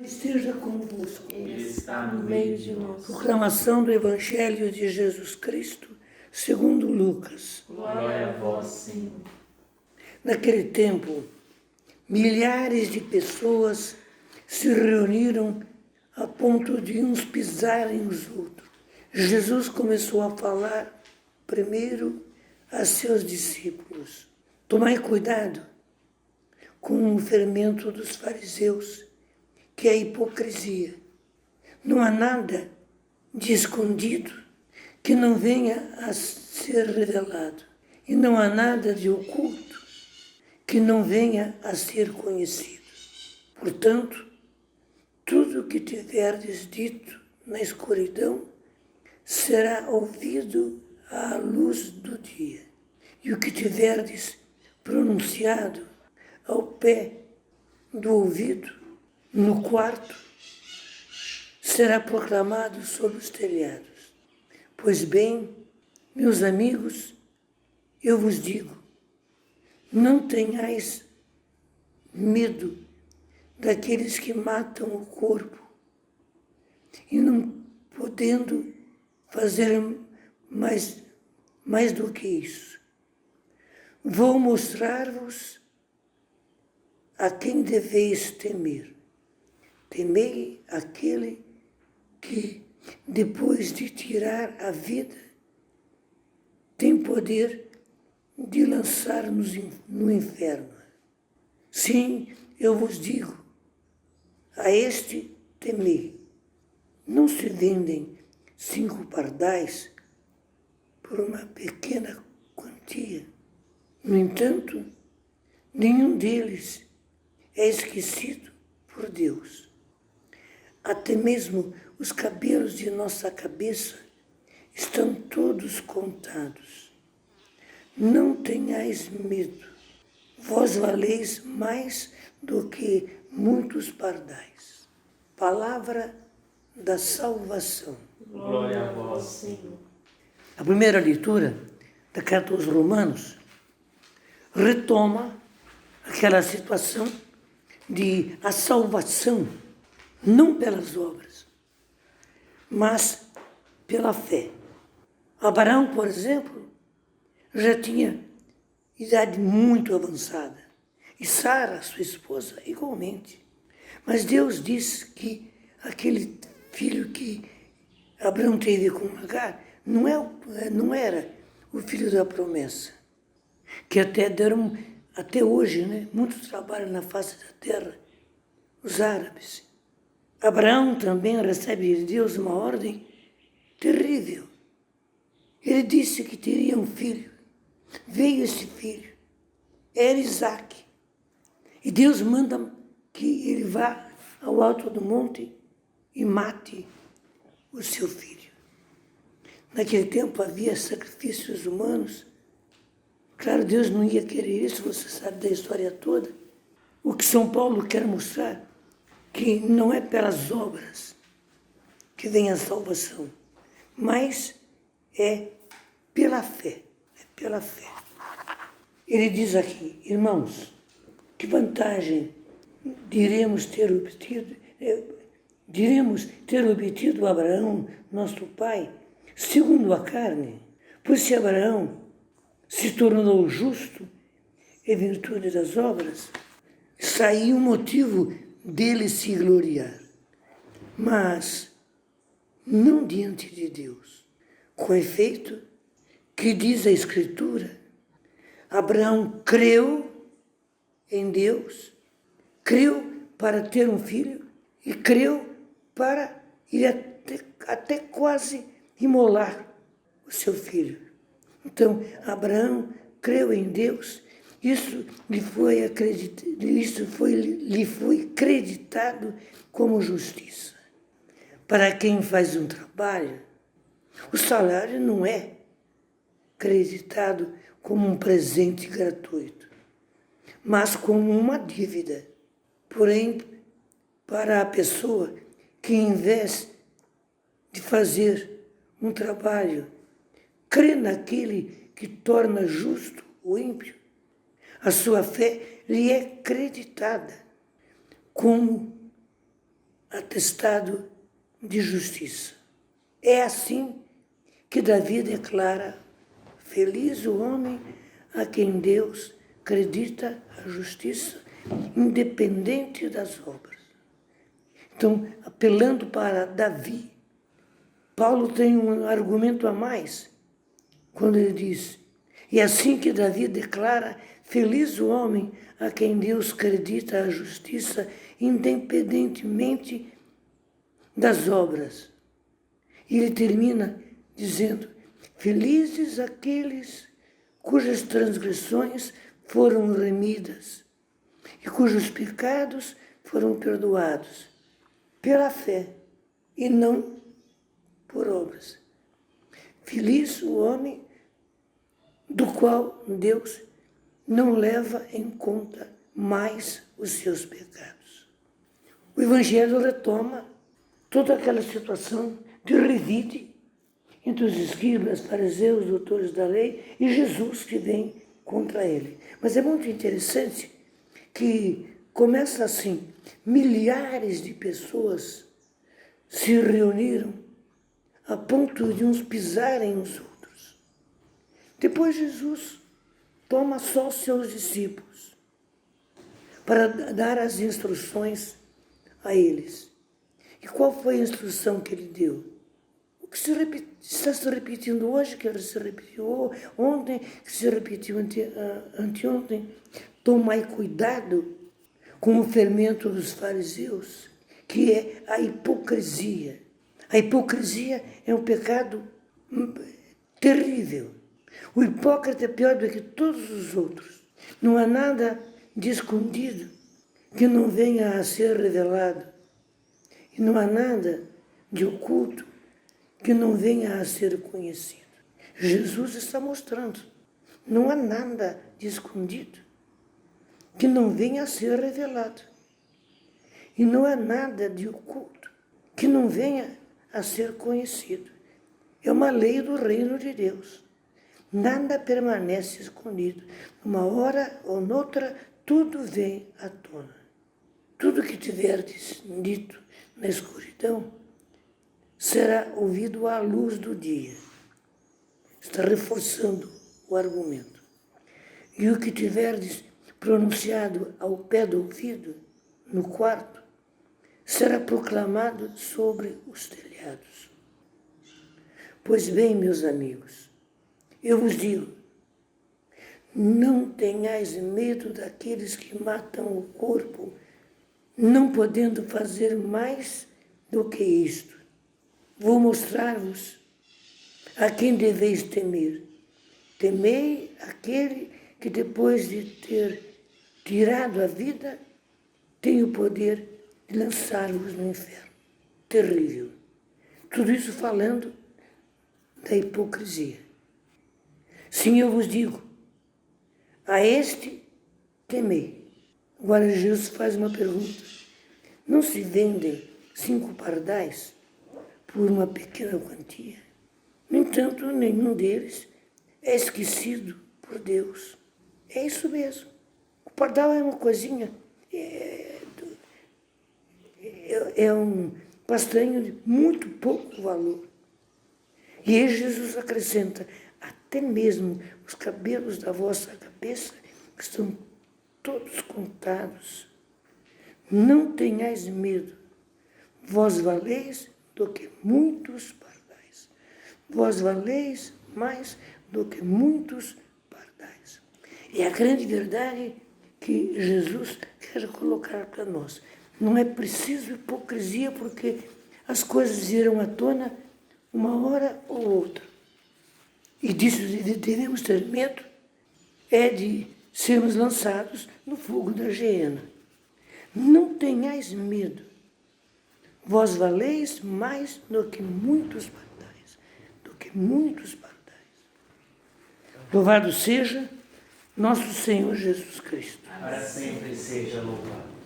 Esteja convosco. Ele está no meio de nós. Proclamação do Evangelho de Jesus Cristo, segundo Lucas. Glória a vós, Senhor. Naquele tempo, milhares de pessoas se reuniram a ponto de uns pisarem os outros. Jesus começou a falar primeiro a seus discípulos. Tomai cuidado com o fermento dos fariseus, que é a hipocrisia. Não há nada de escondido que não venha a ser revelado. E não há nada de oculto que não venha a ser conhecido. Portanto, tudo o que tiverdes dito na escuridão será ouvido à luz do dia. E o que tiverdes pronunciado ao pé do ouvido, no quarto, será proclamado sobre os telhados. Pois bem, meus amigos, eu vos digo, não tenhais medo daqueles que matam o corpo e não podendo fazer mais do que isso. Vou mostrar-vos a quem deveis temer. Temei aquele que, depois de tirar a vida, tem poder de lançar-nos no inferno. Sim, eu vos digo, a este temei. Não se vendem 5 pardais por uma pequena quantia. No entanto, nenhum deles é esquecido por Deus. Até mesmo os cabelos de nossa cabeça estão todos contados. Não tenhais medo, vós valeis mais do que muitos pardais. Palavra da salvação. Glória a vós, Senhor. A primeira leitura da carta aos Romanos retoma aquela situação de a salvação não pelas obras, mas pela fé. Abraão, por exemplo, já tinha idade muito avançada, e Sara, sua esposa, igualmente. Mas Deus disse que aquele filho que Abraão teve com Agar não era o filho da promessa, que até deram, até hoje, muito trabalho na face da terra, os árabes. Abraão também recebe de Deus uma ordem terrível. Ele disse que teria um filho. Veio esse filho. Era Isaque. E Deus manda que ele vá ao alto do monte e mate o seu filho. Naquele tempo havia sacrifícios humanos. Claro, Deus não ia querer isso, você sabe da história toda. O que São Paulo quer mostrar, que não é pelas obras que vem a salvação, mas é pela fé. É pela fé. Ele diz aqui, irmãos, que vantagem diremos ter obtido Abraão, nosso pai, segundo a carne? Pois se Abraão se tornou justo em virtude das obras, saiu um motivo dele se gloriar, mas não diante de Deus. Com efeito, que diz a Escritura, Abraão creu em Deus, creu para ter um filho e creu para ir até quase imolar o seu filho. Então, Abraão creu em Deus. Isso lhe foi creditado como justiça. Para quem faz um trabalho, o salário não é creditado como um presente gratuito, mas como uma dívida. Porém, para a pessoa que, em vez de fazer um trabalho, crê naquele que torna justo o ímpio, a sua fé lhe é creditada como atestado de justiça. É assim que Davi declara: feliz o homem a quem Deus acredita a justiça, independente das obras. Então, apelando para Davi, Paulo tem um argumento a mais, quando ele diz: e assim que Davi declara, feliz o homem a quem Deus acredita a justiça, independentemente das obras. E ele termina dizendo: felizes aqueles cujas transgressões foram remidas e cujos pecados foram perdoados pela fé e não por obras. Feliz o homem do qual Deus não leva em conta mais os seus pecados. O Evangelho retoma toda aquela situação de revide entre os escribas, fariseus, doutores da lei e Jesus que vem contra ele. Mas é muito interessante que começa assim: milhares de pessoas se reuniram a ponto de uns pisarem os outros. Depois Jesus toma só os seus discípulos para dar as instruções a eles. E qual foi a instrução que ele deu? O que está se repetindo hoje, que se repetiu ontem, que se repetiu anteontem. Tomai cuidado com o fermento dos fariseus, que é a hipocrisia. A hipocrisia é um pecado terrível. O hipócrita é pior do que todos os outros. Não há nada de escondido que não venha a ser revelado. E não há nada de oculto que não venha a ser conhecido. Jesus está mostrando: não há nada de escondido que não venha a ser revelado. E não há nada de oculto que não venha a ser conhecido. É uma lei do reino de Deus. Nada permanece escondido. Numa hora ou noutra, tudo vem à tona. Tudo que tiverdes dito na escuridão será ouvido à luz do dia. Está reforçando o argumento. E o que tiverdes pronunciado ao pé do ouvido, no quarto, será proclamado sobre os telhados. Pois bem, meus amigos, eu vos digo: não tenhais medo daqueles que matam o corpo, não podendo fazer mais do que isto. Vou mostrar-vos a quem deveis temer. Temei aquele que, depois de ter tirado a vida, tem o poder de lançar-vos no inferno. Terrível. Tudo isso falando da hipocrisia. Sim, eu vos digo, a este temei. Agora Jesus faz uma pergunta: não se vendem 5 pardais por uma pequena quantia? No entanto, nenhum deles é esquecido por Deus. É isso mesmo. O pardal é uma coisinha, é um castanho de muito pouco valor. E aí Jesus acrescenta: até mesmo os cabelos da vossa cabeça estão todos contados. Não tenhais medo, vós valeis do que muitos pardais. Vós valeis mais do que muitos pardais. É a grande verdade que Jesus quer colocar para nós. Não é preciso hipocrisia, porque as coisas irão à tona uma hora ou outra. E disso devemos ter medo, é de sermos lançados no fogo da geena. Não tenhais medo, vós valeis mais do que muitos pardais, do que muitos pardais. Louvado seja nosso Senhor Jesus Cristo. Para sempre seja louvado.